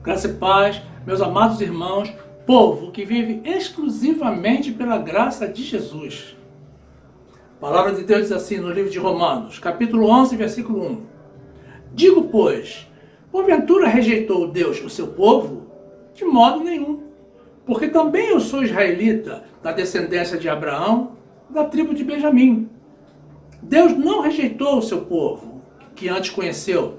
Graça e paz, meus amados irmãos, povo que vive exclusivamente pela graça de Jesus. A palavra de Deus diz assim no livro de Romanos, capítulo 11, versículo 1. Digo, pois, porventura rejeitou Deus o seu povo? De modo nenhum. Porque também eu sou israelita, da descendência de Abraão, da tribo de Benjamim. Deus não rejeitou o seu povo, que antes conheceu.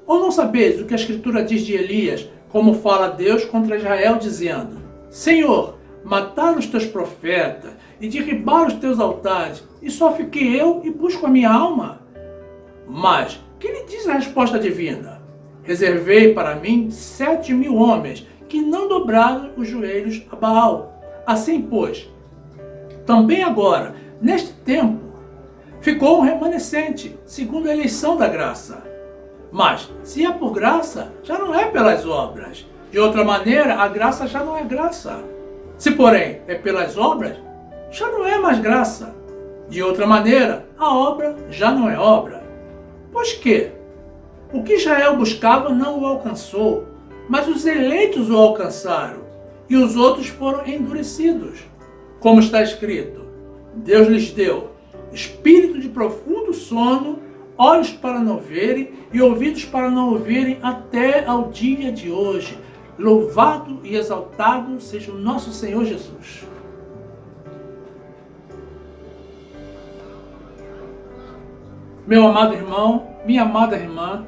Ou não sabeis o que a Escritura diz de Elias, como fala Deus contra Israel, dizendo: Senhor, mataram os teus profetas e derribaram os teus altares, e só fiquei eu e busco a minha alma? Mas, que lhe diz a resposta divina? Reservei para mim 7.000 homens, que não dobraram os joelhos a Baal. Assim, pois, também agora, neste tempo, ficou um remanescente, segundo a eleição da graça. Mas, se é por graça, já não é pelas obras. De outra maneira, a graça já não é graça. Se, porém, é pelas obras, já não é mais graça. De outra maneira, a obra já não é obra. Pois que o que Israel buscava não o alcançou, mas os eleitos o alcançaram, e os outros foram endurecidos. Como está escrito: Deus lhes deu espírito de profundo sono, olhos para não verem e ouvidos para não ouvirem até ao dia de hoje. Louvado e exaltado seja o nosso Senhor Jesus. Meu amado irmão, minha amada irmã,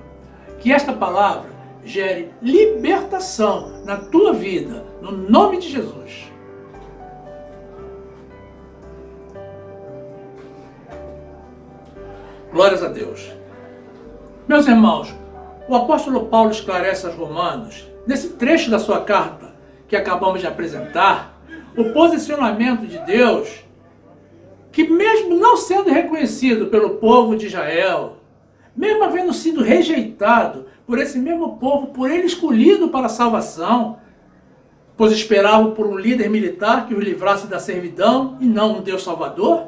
que esta palavra gere libertação na tua vida, no nome de Jesus. Glórias a Deus. Meus irmãos, o apóstolo Paulo esclarece aos Romanos, nesse trecho da sua carta que acabamos de apresentar, o posicionamento de Deus, que mesmo não sendo reconhecido pelo povo de Israel, mesmo havendo sido rejeitado por esse mesmo povo, por ele escolhido para a salvação, pois esperavam por um líder militar que os livrasse da servidão e não um Deus Salvador,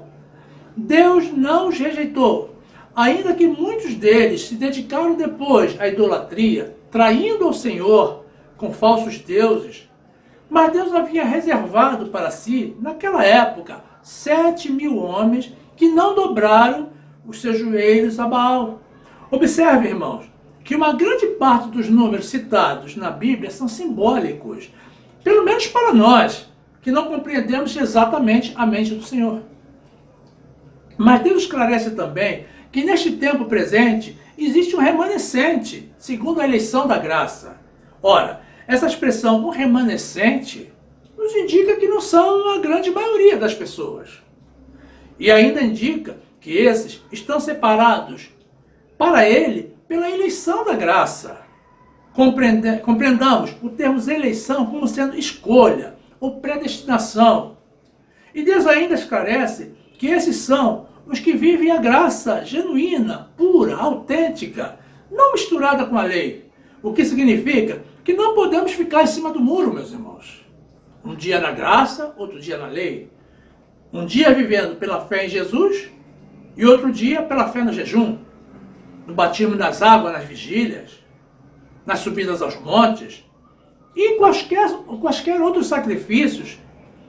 Deus não os rejeitou. Ainda que muitos deles se dedicaram depois à idolatria, traindo ao Senhor com falsos deuses, mas Deus havia reservado para si, naquela época, 7.000 homens que não dobraram os seus joelhos a Baal. Observe, irmãos, que uma grande parte dos números citados na Bíblia são simbólicos, pelo menos para nós, que não compreendemos exatamente a mente do Senhor. Mas Deus esclarece também que neste tempo presente existe um remanescente, segundo a eleição da graça. Ora, essa expressão, um remanescente, nos indica que não são a grande maioria das pessoas. E ainda indica que esses estão separados para ele pela eleição da graça. Compreendamos o termo eleição como sendo escolha ou predestinação. E Deus ainda esclarece que esses são os que vivem a graça genuína, pura, autêntica, não misturada com a lei. O que significa que não podemos ficar em cima do muro, meus irmãos. Um dia na graça, outro dia na lei. Um dia vivendo pela fé em Jesus e outro dia pela fé no jejum, no batismo nas águas, nas vigílias, nas subidas aos montes e quaisquer outros sacrifícios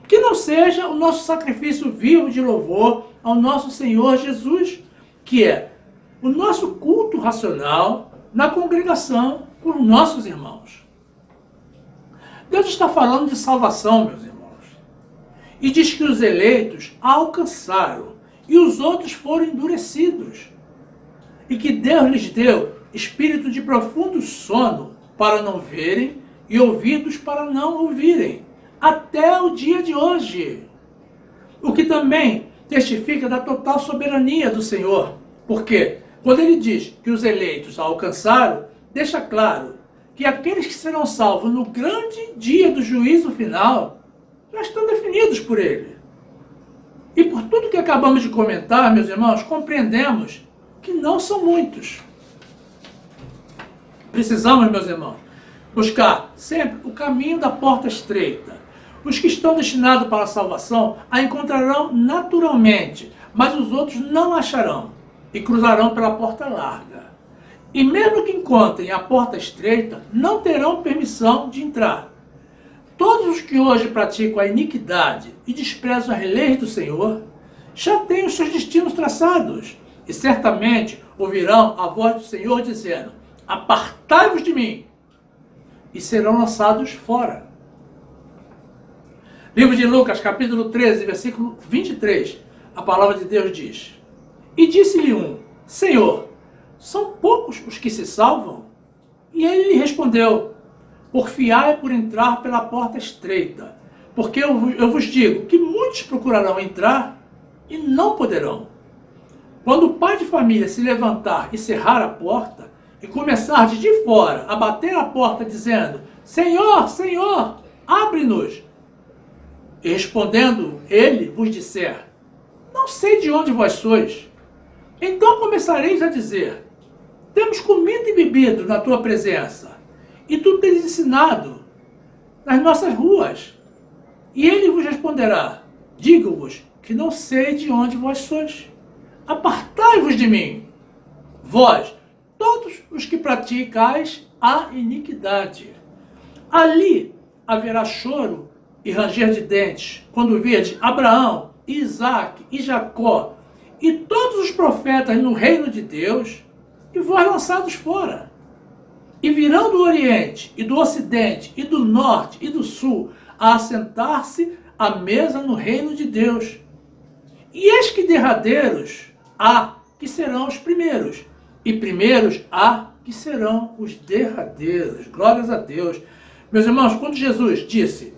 que não seja o nosso sacrifício vivo de louvor ao nosso Senhor Jesus, que é o nosso culto racional na congregação com os nossos irmãos. Deus está falando de salvação, meus irmãos, e diz que os eleitos a alcançaram e os outros foram endurecidos, e que Deus lhes deu espírito de profundo sono para não verem e ouvidos para não ouvirem, até o dia de hoje. O que também testifica da total soberania do Senhor. Porque quando ele diz que os eleitos a alcançaram, deixa claro que aqueles que serão salvos no grande dia do juízo final já estão definidos por ele. E por tudo que acabamos de comentar, meus irmãos, compreendemos que não são muitos. Precisamos, meus irmãos, buscar sempre o caminho da porta estreita. Os que estão destinados para a salvação a encontrarão naturalmente, mas os outros não acharão e cruzarão pela porta larga. E mesmo que encontrem a porta estreita, não terão permissão de entrar. Todos os que hoje praticam a iniquidade e desprezam as leis do Senhor, já têm os seus destinos traçados, e certamente ouvirão a voz do Senhor dizendo: apartai-vos de mim, e serão lançados fora. Livro de Lucas, capítulo 13, versículo 23, a palavra de Deus diz: e disse-lhe um: Senhor, são poucos os que se salvam? E ele lhe respondeu: porfiai por entrar pela porta estreita, porque eu vos digo que muitos procurarão entrar e não poderão. Quando o pai de família se levantar e cerrar a porta, e começar de fora a bater a porta dizendo: Senhor, Senhor, abre-nos. E respondendo ele vos disser: não sei de onde vós sois. Então começareis a dizer: temos comido e bebido na tua presença, e tu tens ensinado nas nossas ruas. E ele vos responderá: digo-vos que não sei de onde vós sois. Apartai-vos de mim, vós, todos os que praticais a iniquidade. Ali haverá choro e ranger de dentes, quando virdes Abraão, Isaque e Jacó, e todos os profetas no reino de Deus, e vós lançados fora. E virão do Oriente, e do Ocidente, e do Norte, e do Sul, a assentar-se à mesa no reino de Deus. E eis que derradeiros há que serão os primeiros, e primeiros há que serão os derradeiros. Glórias a Deus. Meus irmãos, quando Jesus disse: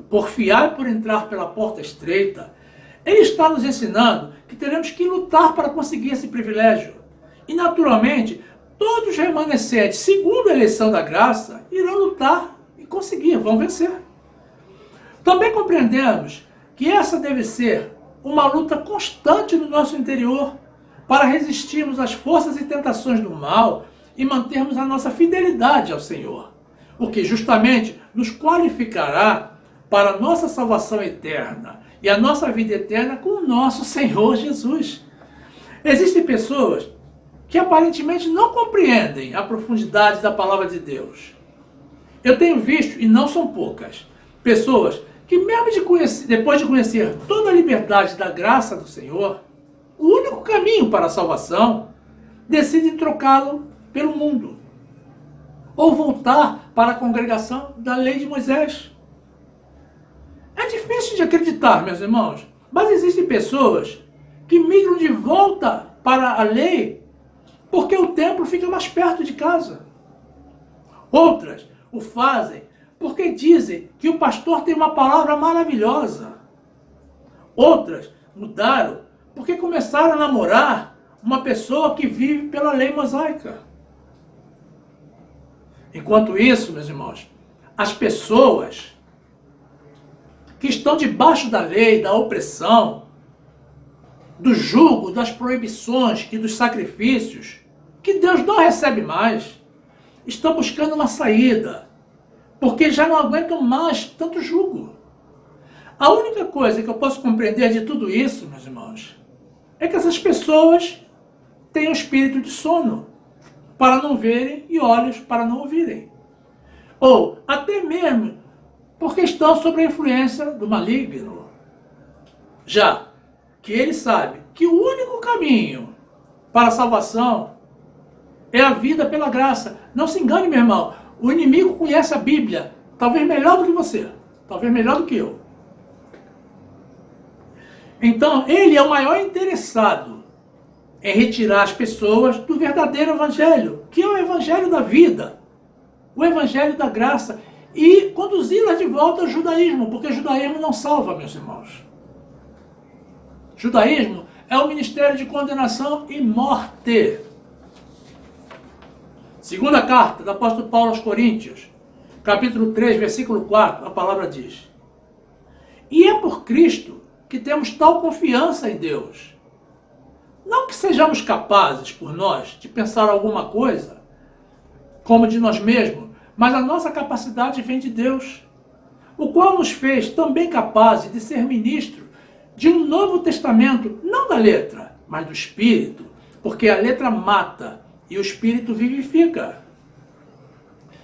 porfiai por entrar pela porta estreita, ele está nos ensinando que teremos que lutar para conseguir esse privilégio. E naturalmente, todos os remanescentes, segundo a eleição da graça, irão lutar e conseguir, vão vencer. Também compreendemos que essa deve ser uma luta constante no nosso interior para resistirmos às forças e tentações do mal e mantermos a nossa fidelidade ao Senhor, o que justamente nos qualificará para a nossa salvação eterna e a nossa vida eterna com o nosso Senhor Jesus. Existem pessoas que aparentemente não compreendem a profundidade da palavra de Deus. Eu tenho visto, e não são poucas, pessoas que mesmo depois de conhecer toda a liberdade da graça do Senhor, o único caminho para a salvação, decidem trocá-lo pelo mundo, ou voltar para a congregação da lei de Moisés. É difícil de acreditar, meus irmãos, mas existem pessoas que migram de volta para a lei porque o templo fica mais perto de casa. Outras o fazem porque dizem que o pastor tem uma palavra maravilhosa. Outras mudaram porque começaram a namorar uma pessoa que vive pela lei mosaica. Enquanto isso, meus irmãos, as pessoas que estão debaixo da lei, da opressão, do jugo, das proibições e dos sacrifícios, que Deus não recebe mais, estão buscando uma saída, porque já não aguentam mais tanto jugo. A única coisa que eu posso compreender de tudo isso, meus irmãos, é que essas pessoas têm um espírito de sono, para não verem, e olhos para não ouvirem. Ou até mesmo porque estão sob a influência do maligno. Já que ele sabe que o único caminho para a salvação é a vida pela graça. Não se engane, meu irmão. O inimigo conhece a Bíblia, talvez melhor do que você, talvez melhor do que eu. Então, ele é o maior interessado em retirar as pessoas do verdadeiro evangelho, que é o evangelho da vida, o evangelho da graça, e conduzi-las de volta ao judaísmo, porque o judaísmo não salva, meus irmãos. Judaísmo é um ministério de condenação e morte. Segunda carta do apóstolo Paulo aos Coríntios, capítulo 3, versículo 4, a palavra diz: e é por Cristo que temos tal confiança em Deus. Não que sejamos capazes, por nós, de pensar alguma coisa, como de nós mesmos, mas a nossa capacidade vem de Deus, o qual nos fez também capazes de ser ministros de um novo testamento, não da letra, mas do Espírito, porque a letra mata, e o Espírito vivifica.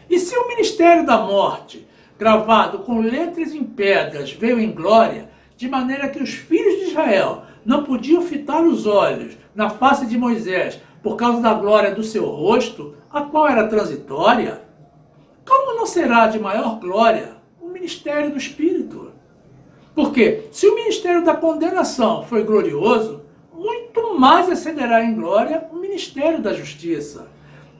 E se o ministério da morte, gravado com letras em pedras, veio em glória, de maneira que os filhos de Israel não podiam fitar os olhos na face de Moisés por causa da glória do seu rosto, a qual era transitória, como não será de maior glória o ministério do Espírito? Porque se o ministério da condenação foi glorioso, muito mais ascenderá em glória o ministério da justiça.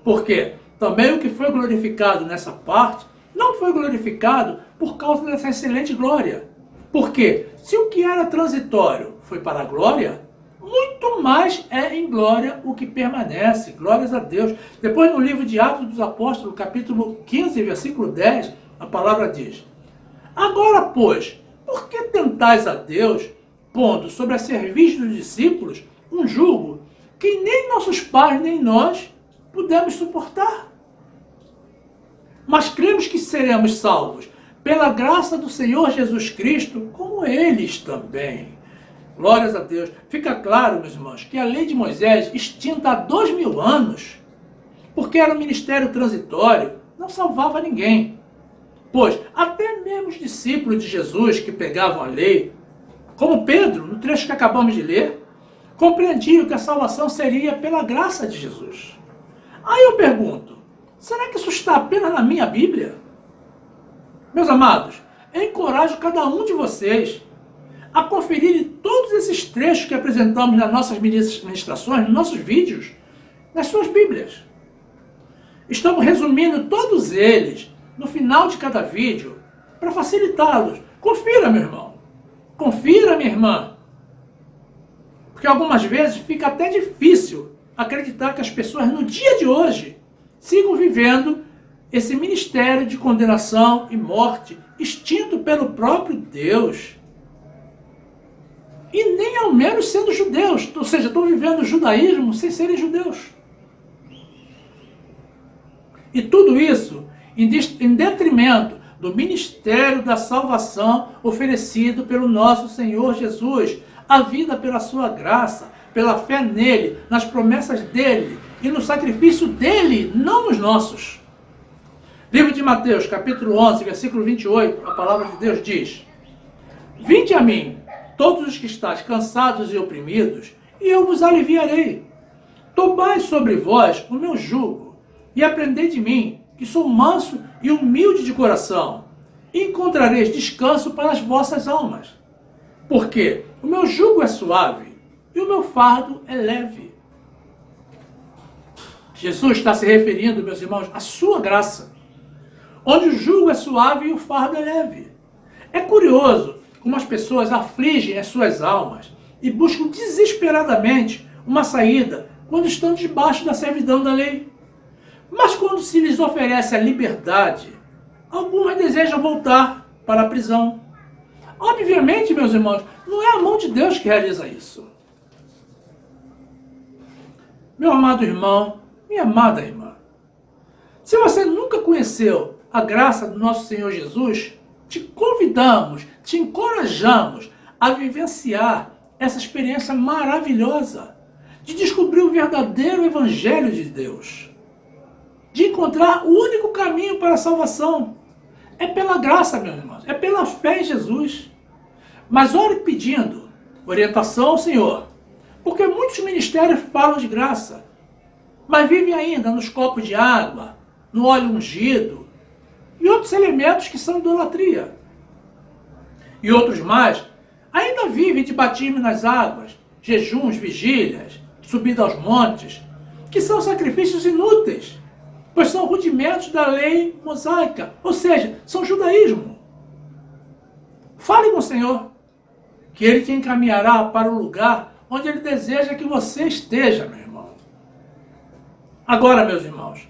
Porque também o que foi glorificado nessa parte não foi glorificado por causa dessa excelente glória. Porque se o que era transitório foi para a glória, muito mais é em glória o que permanece. Glórias a Deus. Depois no livro de Atos dos Apóstolos, capítulo 15, versículo 10, a palavra diz: agora, pois, por que tentais a Deus, pondo sobre a cerviz dos discípulos um jugo que nem nossos pais nem nós pudemos suportar? Mas cremos que seremos salvos pela graça do Senhor Jesus Cristo, como eles também. Glórias a Deus. Fica claro, meus irmãos, que a lei de Moisés, extinta há 2000 anos, porque era um ministério transitório, não salvava ninguém. Pois até mesmo os discípulos de Jesus que pegavam a lei, como Pedro, no trecho que acabamos de ler, compreendiam que a salvação seria pela graça de Jesus. Aí eu pergunto, será que isso está apenas na minha Bíblia? Meus amados, eu encorajo cada um de vocês a conferirem todos esses trechos que apresentamos nas nossas ministrações, nos nossos vídeos, nas suas Bíblias. Estamos resumindo todos eles no final de cada vídeo para facilitá-los. Confira, meu irmão. Confira, minha irmã. Porque algumas vezes fica até difícil acreditar que as pessoas no dia de hoje sigam vivendo esse ministério de condenação e morte extinto pelo próprio Deus. E nem ao menos sendo judeus, ou seja, estão vivendo o judaísmo sem serem judeus. E tudo isso em detrimento do ministério da salvação oferecido pelo nosso Senhor Jesus, a vida pela sua graça, pela fé nele, nas promessas dele e no sacrifício dele, não nos nossos. Livro de Mateus, capítulo 11, versículo 28, a palavra de Deus diz: vinde a mim, todos os que estáis cansados e oprimidos, e eu vos aliviarei. Tomai sobre vós o meu jugo, e aprendei de mim, que sou manso e humilde de coração, e encontrareis descanso para as vossas almas. Porque o meu jugo é suave, e o meu fardo é leve. Jesus está se referindo, meus irmãos, à sua graça, onde o jugo é suave e o fardo é leve. É curioso como as pessoas afligem as suas almas e buscam desesperadamente uma saída quando estão debaixo da servidão da lei. Mas quando se lhes oferece a liberdade, algumas desejam voltar para a prisão. Obviamente, meus irmãos, não é a mão de Deus que realiza isso. Meu amado irmão, minha amada irmã, se você nunca conheceu a graça do nosso Senhor Jesus, te convidamos, te encorajamos a vivenciar essa experiência maravilhosa de descobrir o verdadeiro Evangelho de Deus, de encontrar o único caminho para a salvação. É pela graça, meus irmãos, é pela fé em Jesus. Mas ore pedindo orientação ao Senhor, porque muitos ministérios falam de graça, mas vivem ainda nos copos de água, no óleo ungido e outros elementos que são idolatria. E outros mais ainda vivem de batismo nas águas, jejuns, vigílias, subida aos montes, que são sacrifícios inúteis, pois são rudimentos da lei mosaica, ou seja, são judaísmo. Fale com o Senhor, que Ele te encaminhará para o lugar onde Ele deseja que você esteja, meu irmão. Agora, meus irmãos,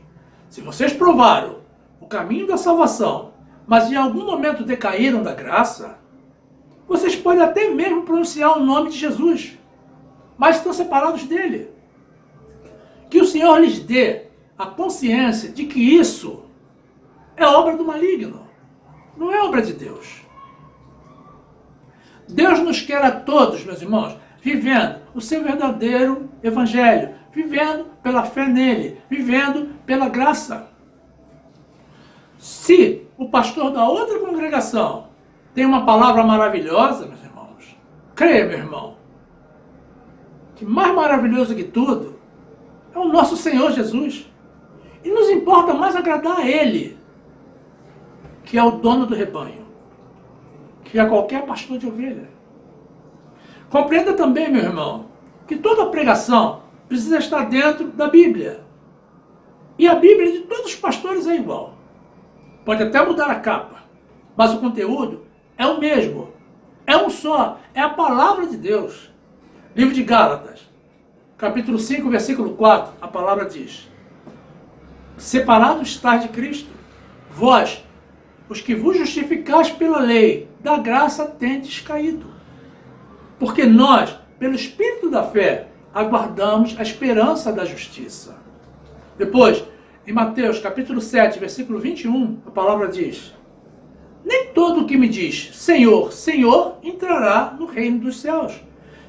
se vocês provaram o caminho da salvação, mas em algum momento decaíram da graça, vocês podem até mesmo pronunciar o nome de Jesus, mas estão separados dele. Que o Senhor lhes dê a consciência de que isso é obra do maligno, não é obra de Deus. Deus nos quer a todos, meus irmãos, vivendo o seu verdadeiro evangelho, vivendo pela fé nele, vivendo pela graça. Se o pastor da outra congregação tem uma palavra maravilhosa, meus irmãos, creia, meu irmão, que mais maravilhoso que tudo é o nosso Senhor Jesus. E nos importa mais agradar a Ele, que é o dono do rebanho, que é qualquer pastor de ovelha. Compreenda também, meu irmão, que toda pregação precisa estar dentro da Bíblia. E a Bíblia de todos os pastores é igual. Pode até mudar a capa, mas o conteúdo é o mesmo. É um só, é a palavra de Deus. Livro de Gálatas, capítulo 5, versículo 4, a palavra diz: separados estáis de Cristo, vós, os que vos justificais pela lei, da graça tendes caído. Porque nós, pelo Espírito da fé, aguardamos a esperança da justiça. Depois, em Mateus capítulo 7, versículo 21, a palavra diz: nem todo o que me diz Senhor, Senhor, entrará no reino dos céus,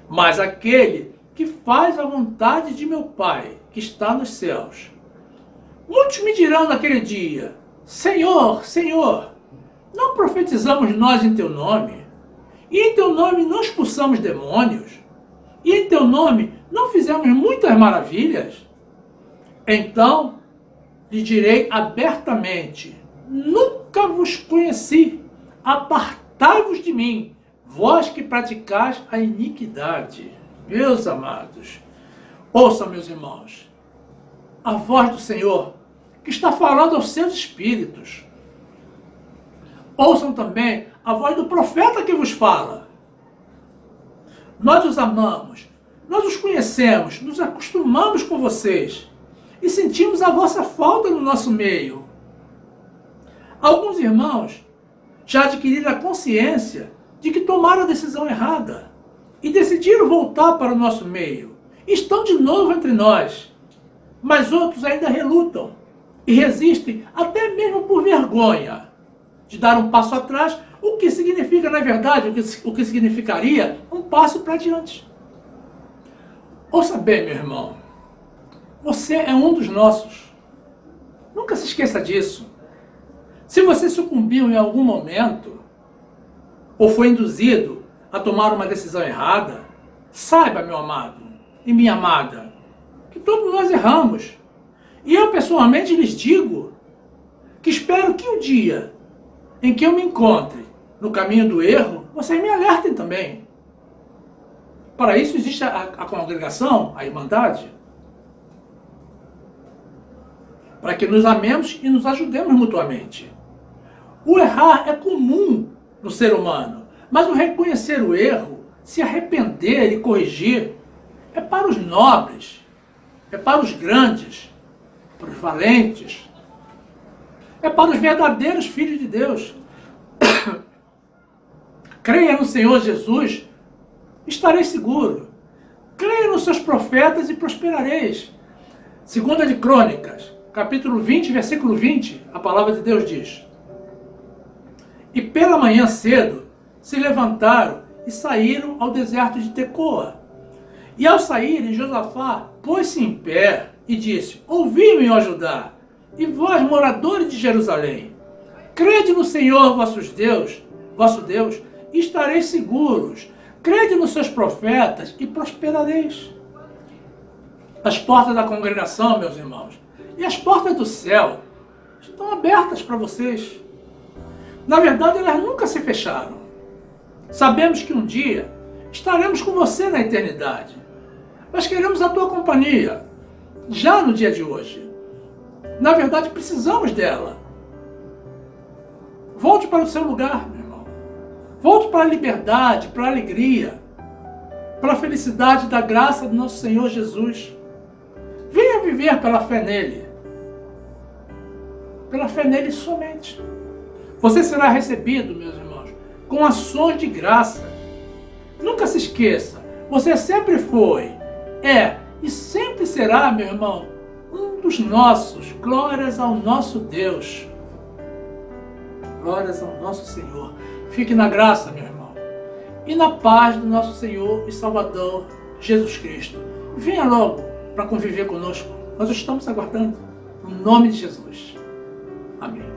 mas aquele que faz a vontade de meu Pai, que está nos céus. Muitos me dirão naquele dia: Senhor, Senhor, não profetizamos nós em teu nome? E em teu nome não expulsamos demônios? E em teu nome não fizemos muitas maravilhas? Então lhe direi abertamente: nunca vos conheci, apartai-vos de mim, vós que praticais a iniquidade. Meus amados, ouçam, meus irmãos, a voz do Senhor, que está falando aos seus espíritos. Ouçam também a voz do profeta que vos fala. Nós os amamos, nós os conhecemos, nos acostumamos com vocês e sentimos a vossa falta no nosso meio. Alguns irmãos já adquiriram a consciência de que tomaram a decisão errada e decidiram voltar para o nosso meio. Estão de novo entre nós, mas outros ainda relutam e resistem até mesmo por vergonha de dar um passo atrás, o que significa, na verdade, o que significaria um passo para diante. Ouça bem, meu irmão, você é um dos nossos. Nunca se esqueça disso. Se você sucumbiu em algum momento, ou foi induzido a tomar uma decisão errada, saiba, meu amado e minha amada, que todos nós erramos. E eu pessoalmente lhes digo que espero que o dia em que eu me encontre no caminho do erro, vocês me alertem também. Para isso existe a congregação, a irmandade, para que nos amemos e nos ajudemos mutuamente. O errar é comum no ser humano, mas o reconhecer o erro, se arrepender e corrigir, é para os nobres, é para os grandes, para os valentes, é para os verdadeiros filhos de Deus. Creia no Senhor Jesus, estareis seguro. Creia nos seus profetas e prosperareis. Segunda de Crônicas, capítulo 20, versículo 20, a palavra de Deus diz: e pela manhã cedo se levantaram e saíram ao deserto de Tecoa. E ao saírem, Josafá pôs-se em pé e disse: ouvi-me, ó Judá, e vós, moradores de Jerusalém, crede no Senhor vosso Deus, e estareis seguros. Crede nos seus profetas e prosperareis. As portas da congregação, meus irmãos, e as portas do céu estão abertas para vocês. Na verdade, elas nunca se fecharam. Sabemos que um dia estaremos com você na eternidade. Nós queremos a tua companhia, já no dia de hoje. Na verdade, precisamos dela. Volte para o seu lugar, meu irmão. Volte para a liberdade, para a alegria, para a felicidade da graça do nosso Senhor Jesus. Venha viver pela fé nele. Pela fé nele somente. Você será recebido, meus irmãos, com ações de graça. Nunca se esqueça, você sempre foi, é e sempre será, meu irmão, um dos nossos. Glórias ao nosso Deus. Glórias ao nosso Senhor. Fique na graça, meu irmão, e na paz do nosso Senhor e Salvador Jesus Cristo. Venha logo para conviver conosco. Nós estamos aguardando. No nome de Jesus. Amém.